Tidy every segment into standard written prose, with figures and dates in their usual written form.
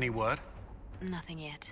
Any word? Nothing yet.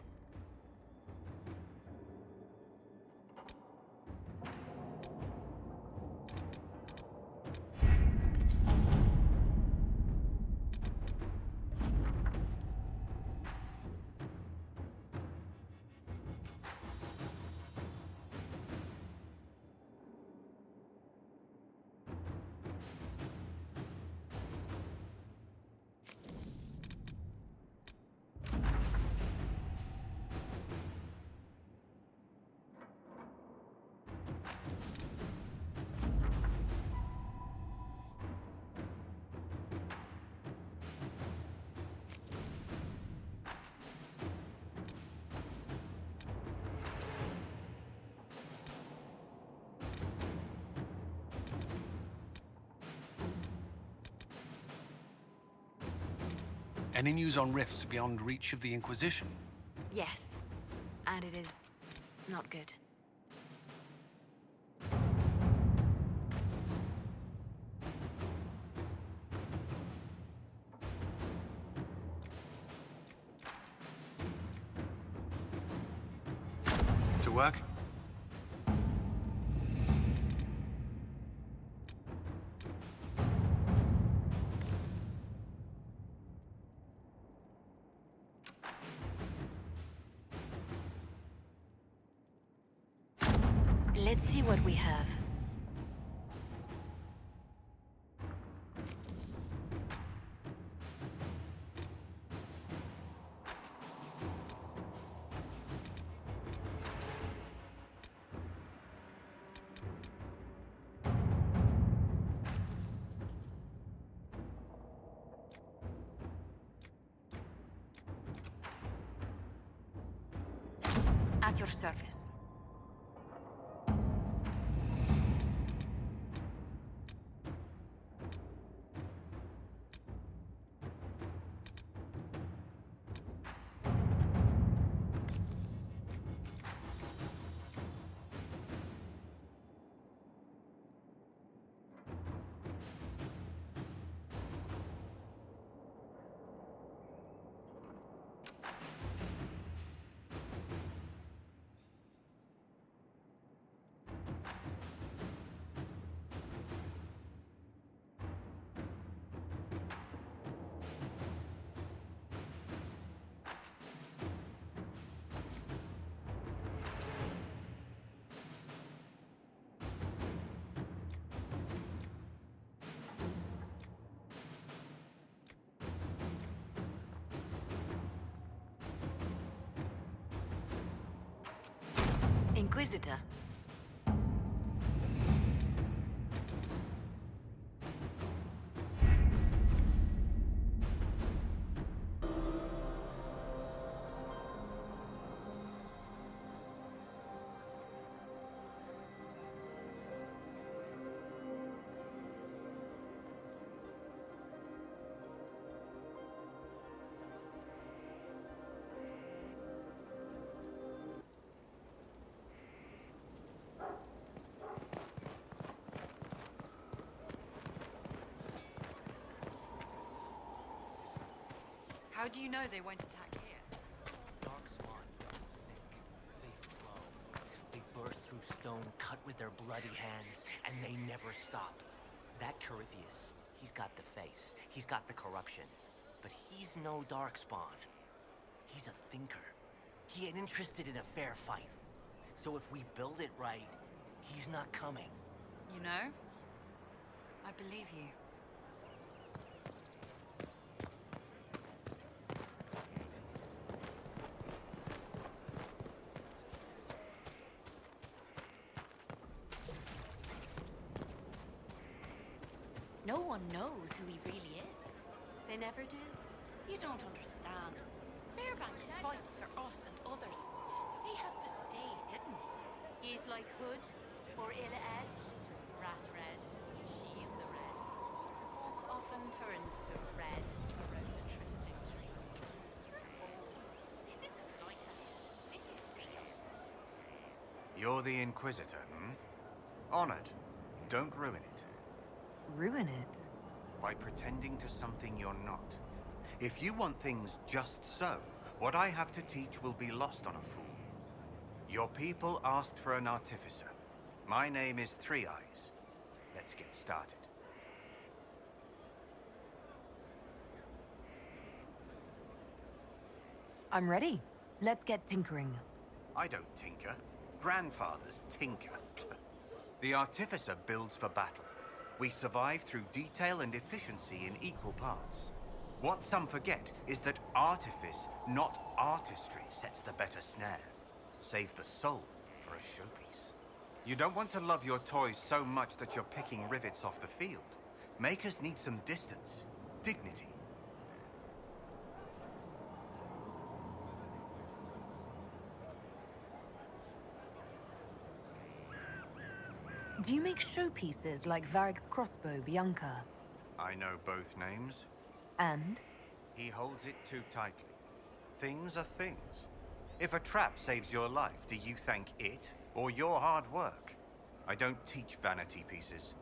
Any news on rifts beyond reach of the Inquisition? Yes. And it is not good. To work? Let's see what we have. At your service. Inquisitor. How do you know they won't attack here? Darkspawn don't think. They flow. They burst through stone cut with their bloody hands, and they never stop. That Corypheus, he's got the face. He's got the corruption. But he's no Darkspawn. He's a thinker. He ain't interested in a fair fight. So if we build it right, he's not coming. You know, I believe you. No one knows who he really is. They never do. You don't understand. Fairbanks fights for us and others. He has to stay hidden. He's like Hood or Illa Edge. Rat red, she in the red. Talk often turns to red around the trysting tree. This isn't like that. This is real. You're the Inquisitor, hmm? Honored. Don't ruin it. Ruin it? By pretending to something you're not. If you want things just so, what I have to teach will be lost on a fool. Your people asked for an artificer. My name is Three Eyes. Let's get started. I'm ready. Let's get tinkering. I don't tinker. Grandfathers tinker. The artificer builds for battle. We survive through detail and efficiency in equal parts. What some forget is that artifice, not artistry, sets the better snare. Save the soul for a showpiece. You don't want to love your toys so much that you're picking rivets off the field. Makers need some distance, dignity. Do you make showpieces like Varric's crossbow, Bianca? I know both names. And? He holds it too tightly. Things are things. If a trap saves your life, do you thank it or your hard work? I don't teach vanity pieces.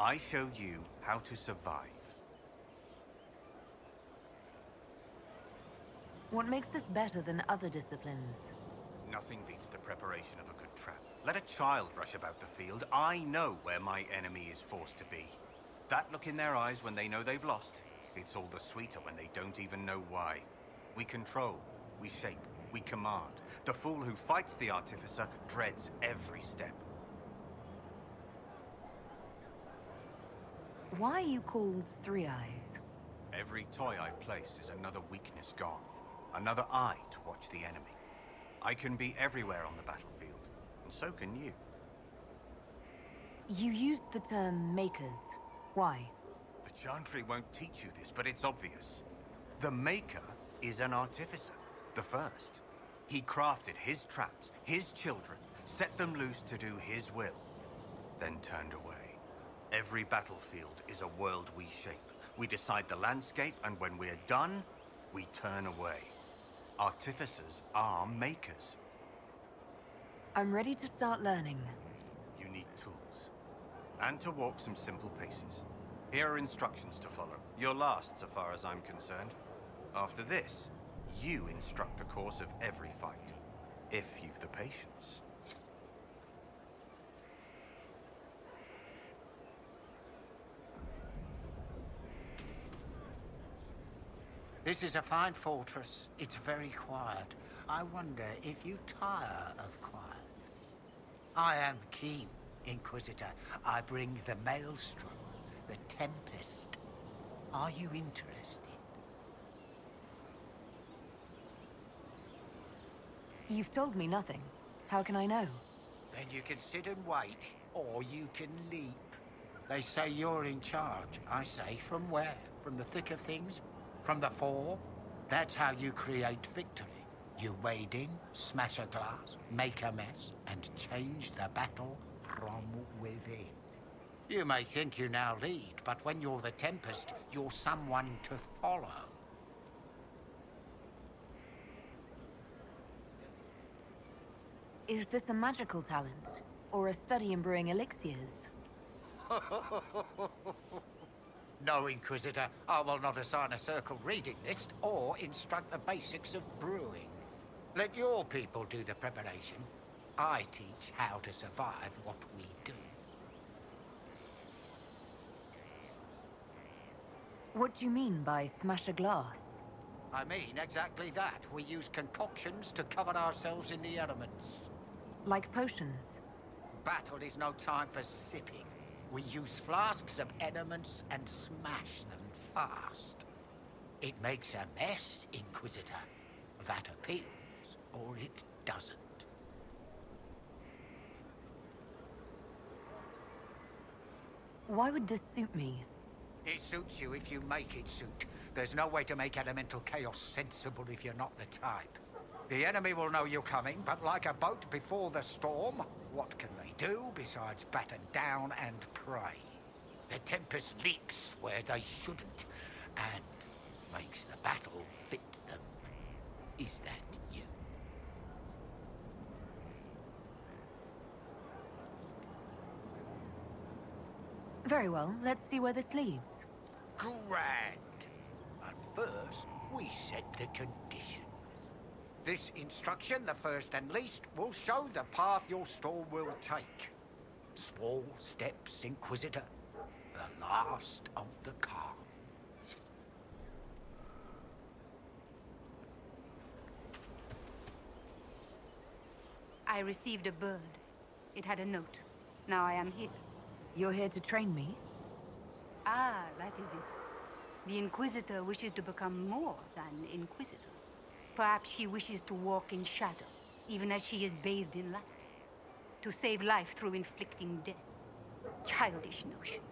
I show you how to survive. What makes this better than other disciplines? Nothing beats the preparation of a good trap. Let a child rush about the field. I know where my enemy is forced to be. That look in their eyes when they know they've lost, it's all the sweeter when they don't even know why. We control, we shape, we command. The fool who fights the artificer dreads every step. Why are you called Three Eyes? Every toy I place is another weakness gone. Another eye to watch the enemy. I can be everywhere on the battlefield, and so can you. You used the term makers. Why? The Chantry won't teach you this, but it's obvious. The Maker is an artificer, the first. He crafted his traps, his children, set them loose to do his will, then turned away. Every battlefield is a world we shape. We decide the landscape, and when we're done, we turn away. Artificers are makers. I'm ready to start learning. You need tools, and to walk some simple paces. Here are instructions to follow. Your last, so far as I'm concerned. After this, you instruct the course of every fight, if you've the patience. This is a fine fortress. It's very quiet. I wonder if you tire of quiet. I am keen, Inquisitor. I bring the Maelstrom, the Tempest. Are you interested? You've told me nothing. How can I know? Then you can sit and wait, or you can leap. They say you're in charge. I say, from where? From the thick of things? From the fore? That's how you create victory. You wade in, smash a glass, make a mess, and change the battle from within. You may think you now lead, but when you're the Tempest, you're someone to follow. Is this a magical talent? Or a study in brewing elixirs? No, Inquisitor. I will not assign a circle reading list or instruct the basics of brewing. Let your people do the preparation. I teach how to survive what we do. What do you mean by smash a glass? I mean exactly that. We use concoctions to cover ourselves in the elements. Like potions? Battle is no time for sipping. We use flasks of elements and smash them fast. It makes a mess, Inquisitor. That appeals, or it doesn't. Why would this suit me? It suits you if you make it suit. There's no way to make elemental chaos sensible if you're not the type. The enemy will know you're coming, but like a boat before the storm, what can they do besides batten down and pray? The Tempest leaps where they shouldn't, and makes the battle fit them. Is that you? Very well, let's see where this leads. Grand! But first, We set the conditions. This instruction, the first and least, will show the path your storm will take. Small steps, Inquisitor. The last of the calm. I received a bird. It had a note. Now I am here. You're here to train me? Ah, that is it. The Inquisitor wishes to become more than Inquisitor. Perhaps she wishes to walk in shadow, even as she is bathed in light. To save life through inflicting death. Childish notions.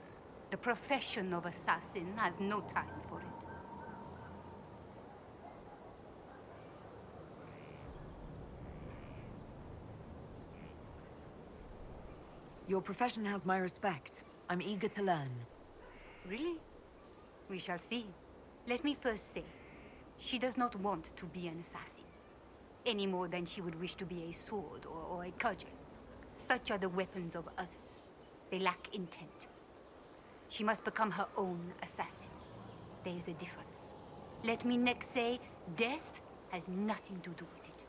The profession of assassin has no time for it. Your profession has my respect. I'm eager to learn. Really? We shall see. Let me first say, she does not want to be an assassin. Any more than she would wish to be a sword or a cudgel. Such are the weapons of others. They lack intent. She must become her own assassin. There is a difference. Let me next say, death has nothing to do with it.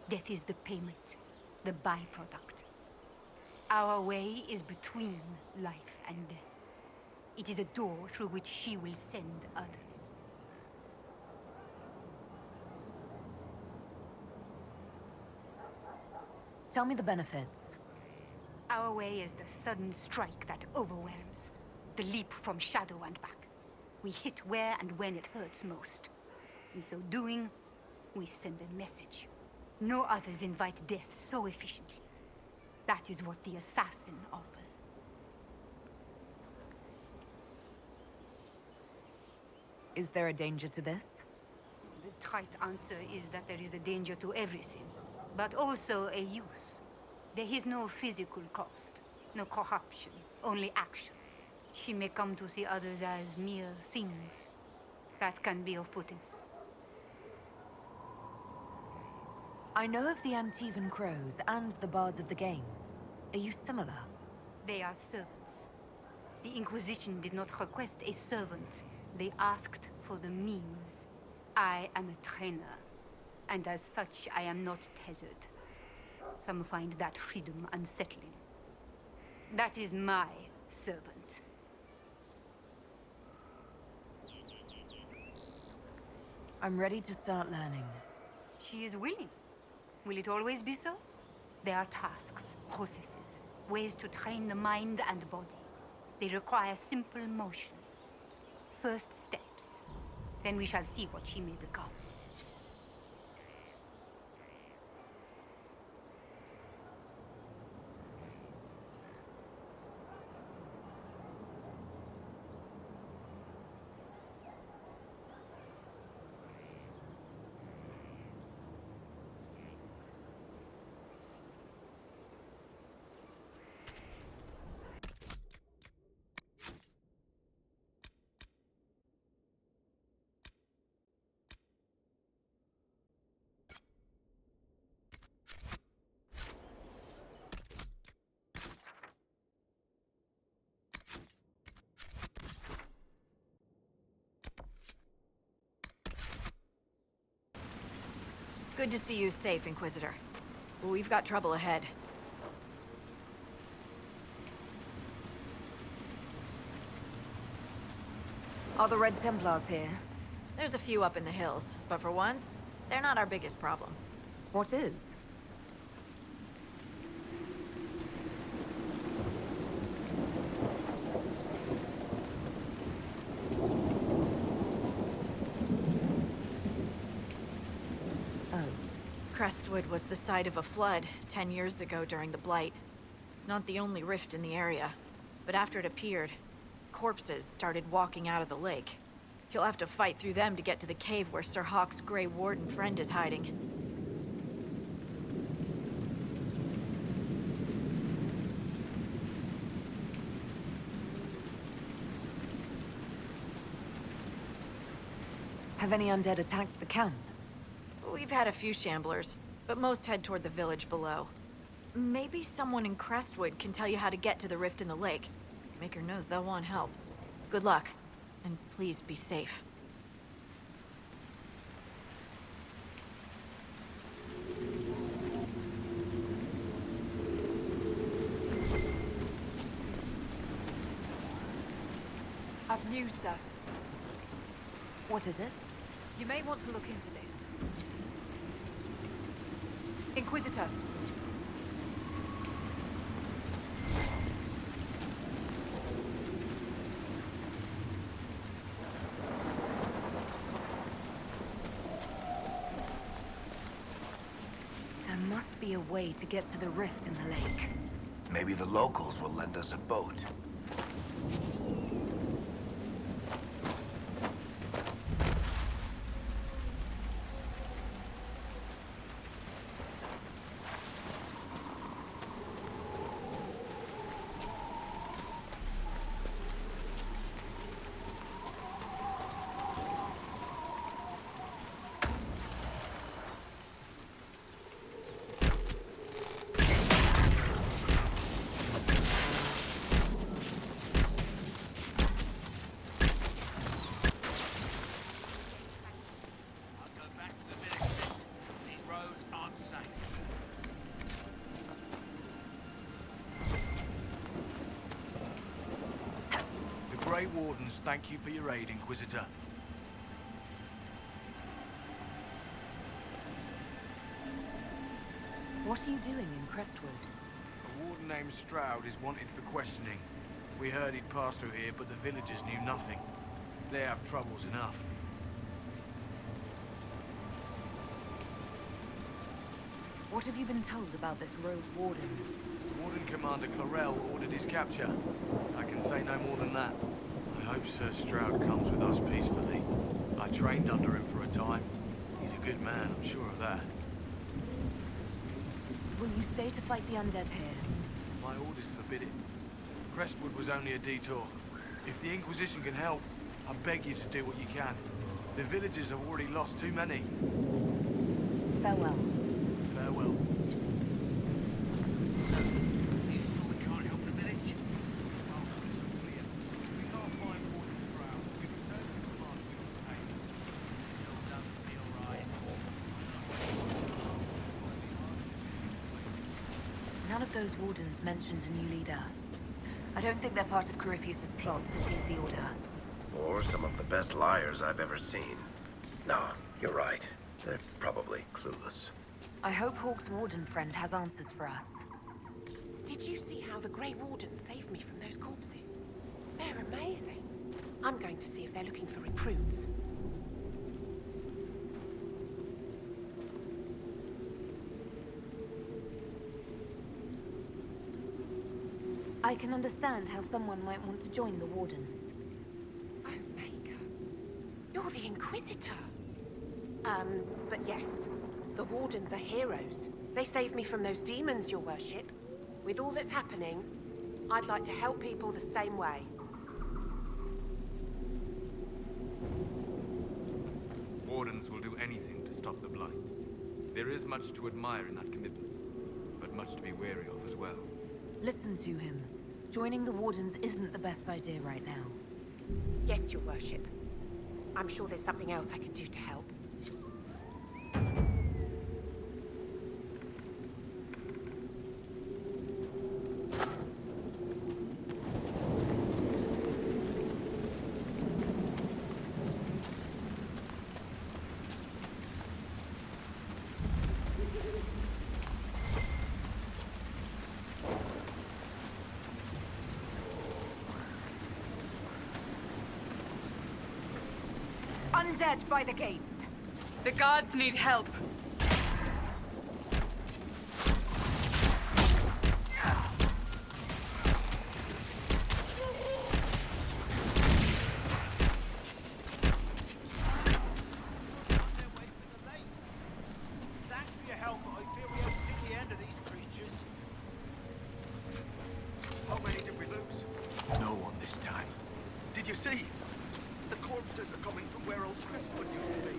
Death is the payment, the byproduct. Our way is between life and death. It is a door through which she will send others. Tell me the benefits. Our way is the sudden strike that overwhelms. The leap from shadow and back. We hit where and when it hurts most. In so doing, we send a message. No others invite death so efficiently. That is what the assassin offers. Is there a danger to this? The trite answer is that there is a danger to everything, but also a use. There is no physical cost, no corruption, only action. She may come to see others as mere things. That can be off-putting. I know of the Antivan Crows and the Bards of the Game. Are you similar? They are servants. The Inquisition did not request a servant. They asked for the means. I am a trainer, and as such, I am not tethered. Some find that freedom unsettling. That is my servant. I'm ready to start learning. She is willing. Will it always be so? There are tasks, processes, ways to train the mind and body. They require simple motions. First steps. Then we shall see what she may become. Good to see you safe, Inquisitor. We've got trouble ahead. Are the Red Templars here? There's a few up in the hills, but for once, they're not our biggest problem. What is? Crestwood was the site of a flood 10 years ago during the Blight. It's not the only rift in the area, but after it appeared, corpses started walking out of the lake. You'll have to fight through them to get to the cave where Sir Hawk's Grey Warden friend is hiding. Have any undead attacked the camp? We've had a few shamblers, but most head toward the village below. Maybe someone in Crestwood can tell you how to get to the rift in the lake. Maker knows they'll want help. Good luck, and please be safe. News, sir. What is it? You may want to look into this. Inquisitor. There must be a way to get to the rift in the lake. Maybe the locals will lend us a boat. Grey Wardens thank you for your aid, Inquisitor. What are you doing in Crestwood? A warden named Stroud is wanted for questioning. We heard he'd passed through here, but the villagers knew nothing. They have troubles enough. What have you been told about this rogue warden? Warden Commander Clarell ordered his capture. I can say no more than that. I hope Sir Stroud comes with us peacefully. I trained under him for a time. He's a good man, I'm sure of that. Will you stay to fight the undead here? My orders forbid it. Crestwood was only a detour. If the Inquisition can help, I beg you to do what you can. The villagers have already lost too many. Farewell. Farewell. None of those wardens mentioned a new leader. I don't think they're part of Corypheus's plot to seize the Order. Or some of the best liars I've ever seen. No, you're right. They're probably clueless. I hope Hawke's warden friend has answers for us. Did you see how the Grey Wardens saved me from those corpses? They're amazing. I'm going to see if they're looking for recruits. I can understand how someone might want to join the Wardens. Omega. You're the Inquisitor. But yes, the Wardens are heroes. They saved me from those demons, your worship. With all that's happening, I'd like to help people the same way. Wardens will do anything to stop the Blight. There is much to admire in that commitment, but much to be wary of as well. Listen to him. Joining the Wardens isn't the best idea right now. Yes, your worship. I'm sure there's something else I can do to help. Undead by the gates. The guards need help. Thanks for your help, but I fear we haven't seen the end of these creatures. How many did we lose? No one this time. Did you see? The corpses are coming from where old Crestwood used to be.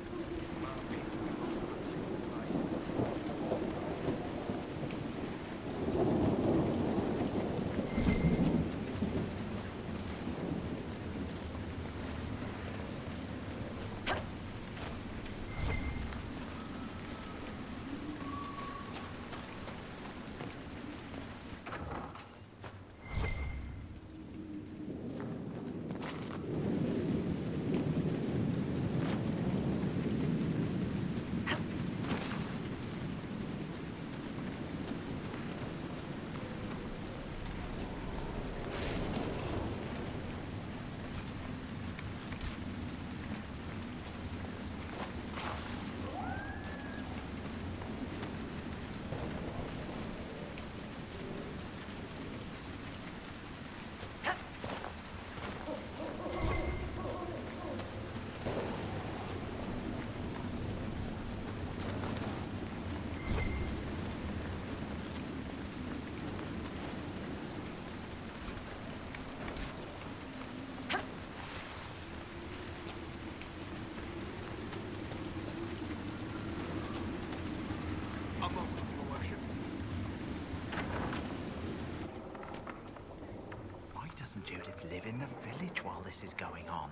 live in the village while this is going on.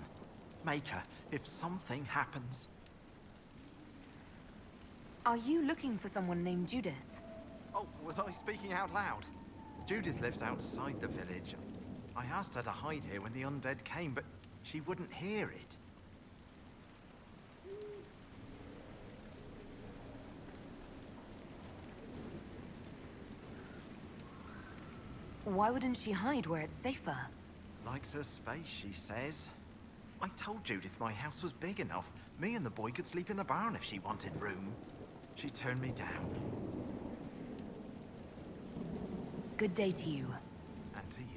Maker, if something happens... Are you looking for someone named Judith? Oh, was I speaking out loud? Judith lives outside the village. I asked her to hide here when the undead came, but she wouldn't hear it. Why wouldn't she hide where it's safer? Likes her space, she says. I told Judith my house was big enough. Me and the boy could sleep in the barn if she wanted room. She turned me down. Good day to you. And to you.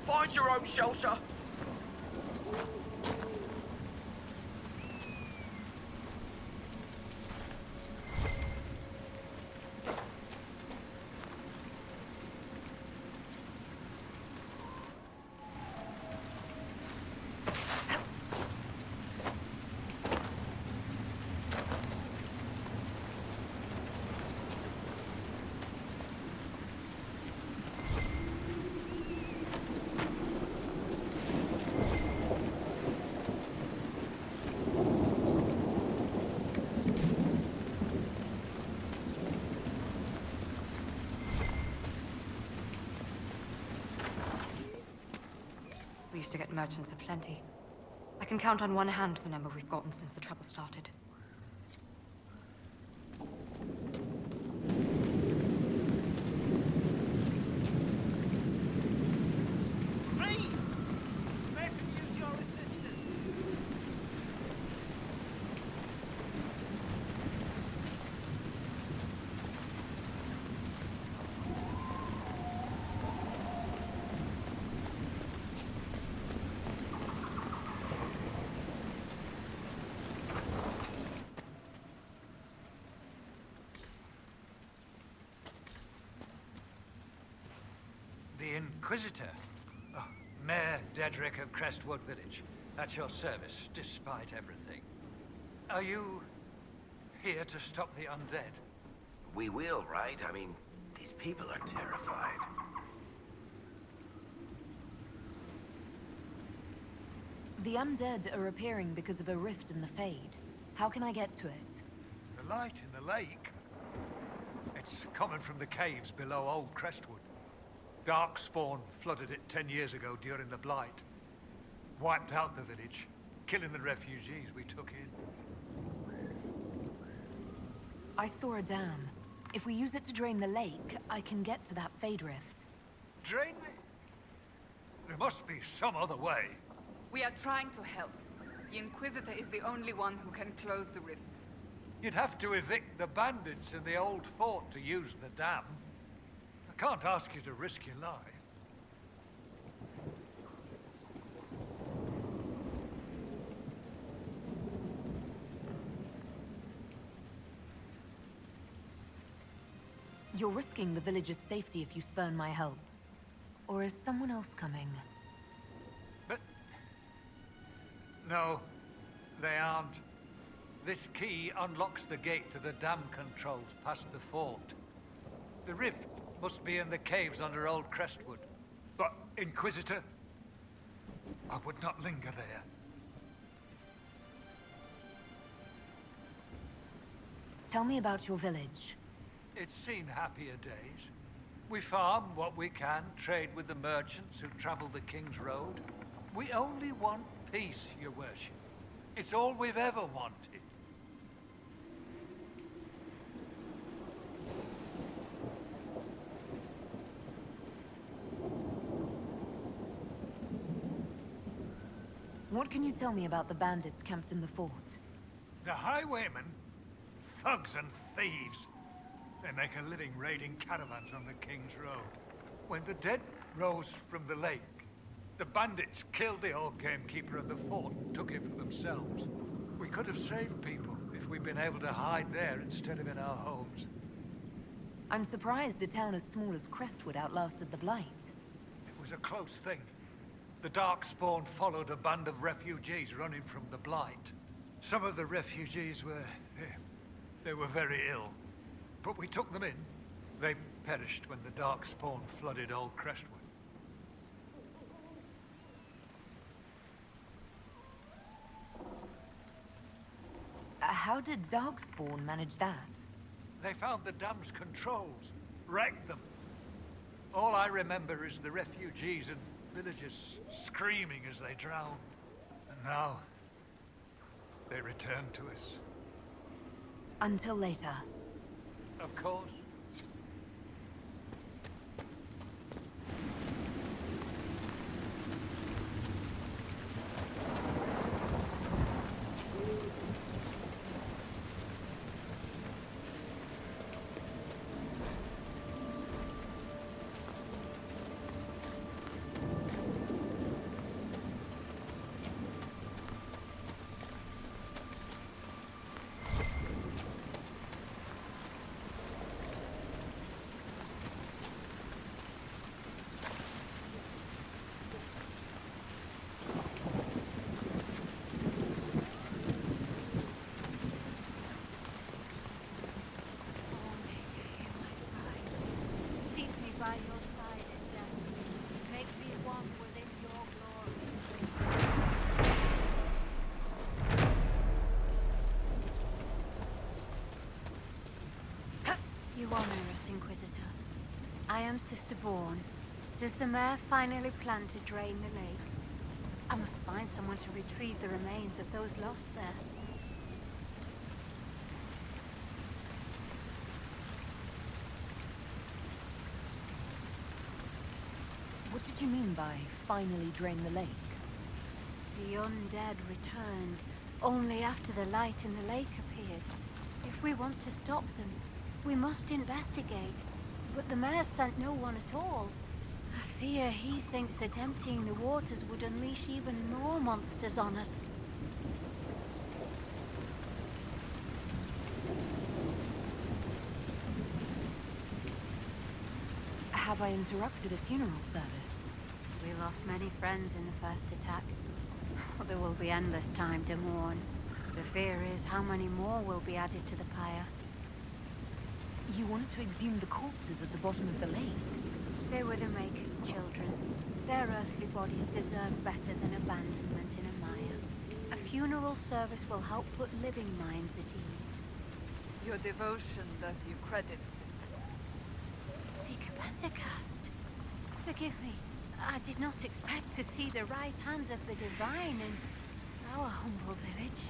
Find your own shelter. We used to get merchants aplenty. I can count on one hand the number we've gotten since the trouble started. Please! May I use your assistance? The Inquisitor? Oh, Mayor Dedrick of Crestwood Village. At your service, despite everything. Are you here to stop the undead? We will, right? I mean, these people are terrified. The undead are appearing because of a rift in the Fade. How can I get to it? The light in the lake? It's coming from the caves below Old Crestwood. Darkspawn flooded it 10 years ago during the Blight. Wiped out the village, killing the refugees we took in. I saw a dam. If we use it to drain the lake, I can get to that Fade rift. Drain the... There must be some other way. We are trying to help. The Inquisitor is the only one who can close the rifts. You'd have to evict the bandits in the old fort to use the dam. I can't ask you to risk your life. You're risking the village's safety if you spurn my help. Or is someone else coming? But... No, they aren't. This key unlocks the gate to the dam controls past the fort. The rift must be in the caves under Old Crestwood. But, Inquisitor, I would not linger there. Tell me about your village. It's seen happier days. We farm what we can, trade with the merchants who travel the King's Road. We only want peace, your worship. It's all we've ever wanted. What can you tell me about the bandits camped in the fort? The highwaymen? Thugs and thieves. They make a living raiding caravans on the King's Road. When the dead rose from the lake, the bandits killed the old gamekeeper of the fort and took it for themselves. We could have saved people if we'd been able to hide there instead of in our homes. I'm surprised a town as small as Crestwood outlasted the Blight. It was a close thing. The Darkspawn followed a band of refugees running from the Blight. Some of the refugees were... they were very ill. But we took them in. They perished when the Darkspawn flooded old Crestwood. How did Darkspawn manage that? They found the dam's controls, wrecked them. All I remember is the refugees and villagers screaming as they drowned. And now, they return to us. Until later. Of course. By your side in death, make me one within your glory. You honor us, Inquisitor. I am Sister Vaughn. Does the mayor finally plan to drain the lake? I must find someone to retrieve the remains of those lost there. What did you mean by finally drain the lake? The undead returned only after the light in the lake appeared. If we want to stop them, we must investigate. But the mayor sent no one at all. I fear he thinks that emptying the waters would unleash even more monsters on us. Have I interrupted a funeral service? We lost many friends in the first attack. There will be endless time to mourn. The fear is how many more will be added to the pyre. You want to exhume the corpses at the bottom of the lake? They were the Maker's children. Their earthly bodies deserve better than abandonment in a mire. A funeral service will help put living minds at ease. Your devotion does you credit, sister. Seeker Pentacast. Forgive me. I did not expect to see the right hand of the Divine in our humble village.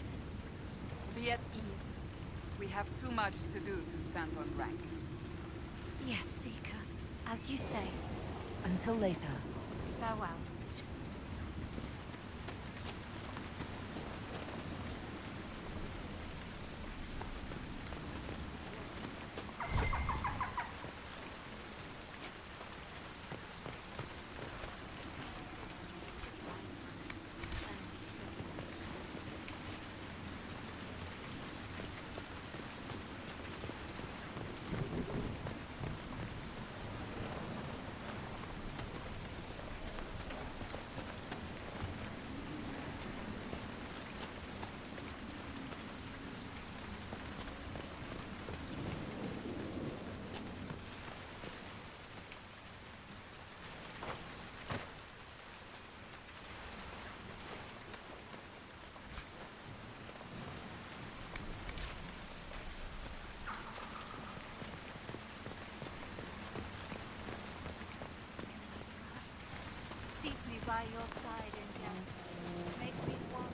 Be at ease. We have too much to do to stand on rank. Yes, Seeker. As you say. Until later. Farewell. By your side in death, make me one.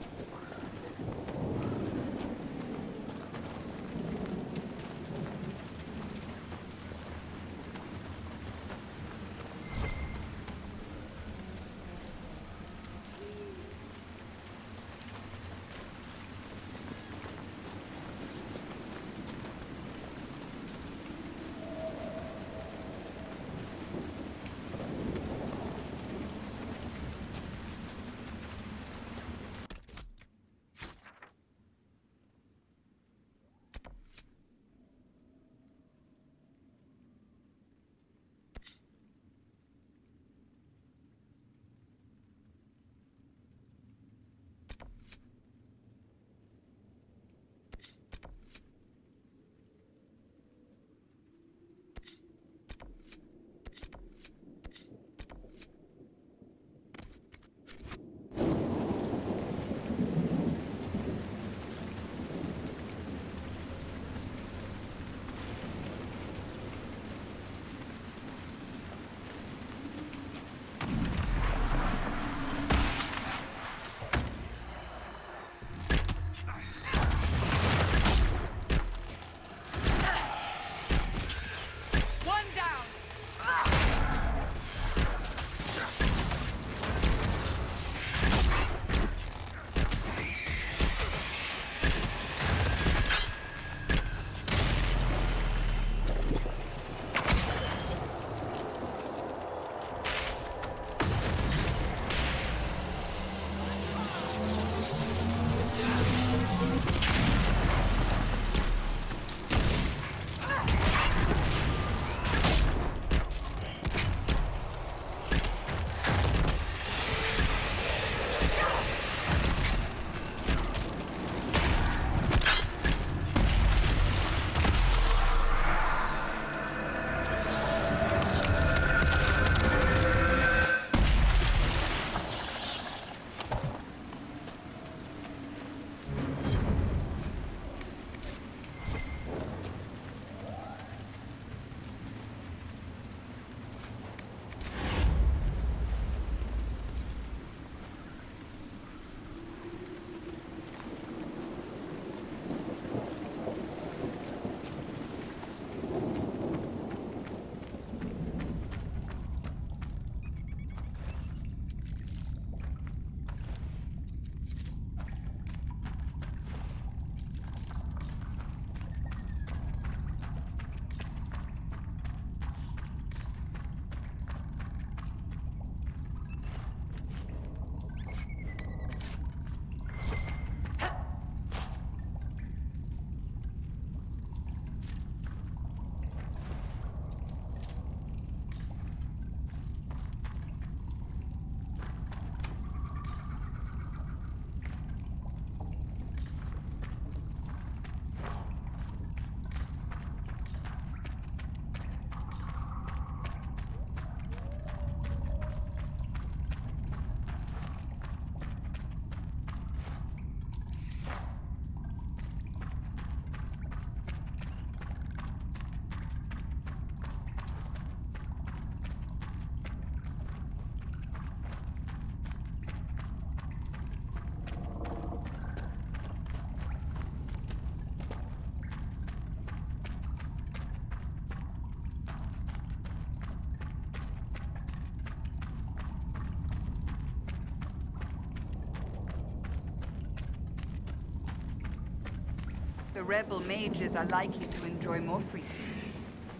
the rebel mages are likely to enjoy more freedoms.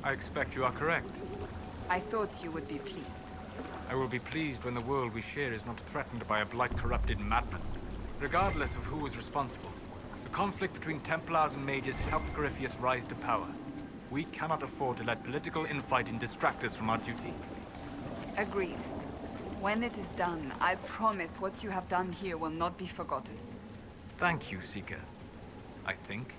I expect you are correct. I thought you would be pleased. I will be pleased when the world we share is not threatened by a blight-corrupted madman. Regardless of who is responsible, the conflict between Templars and mages helped Corypheus rise to power. We cannot afford to let political infighting distract us from our duty. Agreed. When it is done, I promise what you have done here will not be forgotten. Thank you, Seeker. I think.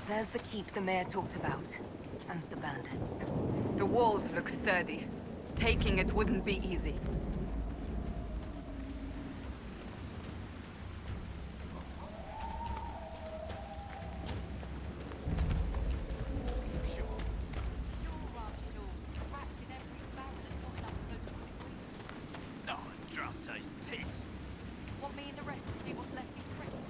There's the keep the mayor talked about, and the bandits. The walls look sturdy. Taking it wouldn't be easy. No, trust those tits. Want me and the rest to see what's left in Crestwood?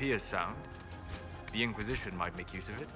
appears sound. The Inquisition might make use of it.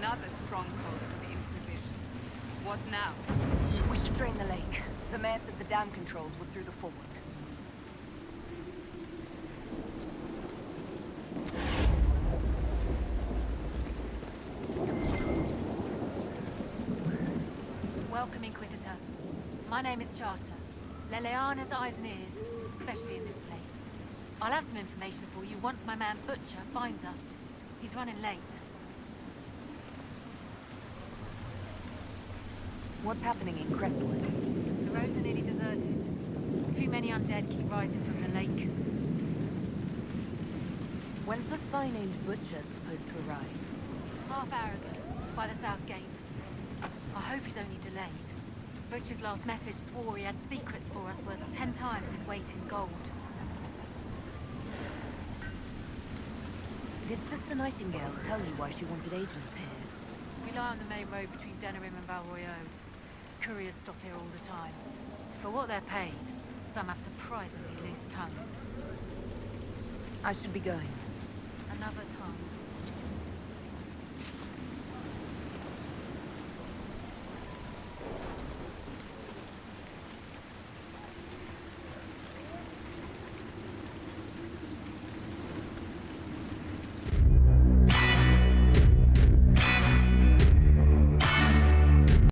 Another stronghold for the Inquisition. What now? We should drain the lake. The mayor said the dam controls were through the fort. Welcome, Inquisitor. My name is Charter. Leleana's eyes and ears, especially in this place. I'll have some information for you once my man Butcher finds us. He's running late. What's happening in Crestwood? The roads are nearly deserted. Too many undead keep rising from the lake. When's the spy named Butcher supposed to arrive? Half hour ago, by the south gate. I hope he's only delayed. Butcher's last message swore he had secrets for us worth 10 times his weight in gold. Did Sister Nightingale tell you why she wanted agents here? We lie on the main road between Denerim and Valroyo. Couriers stop here all the time. For what they're paid, some have surprisingly loose tongues. I should be going. Another time.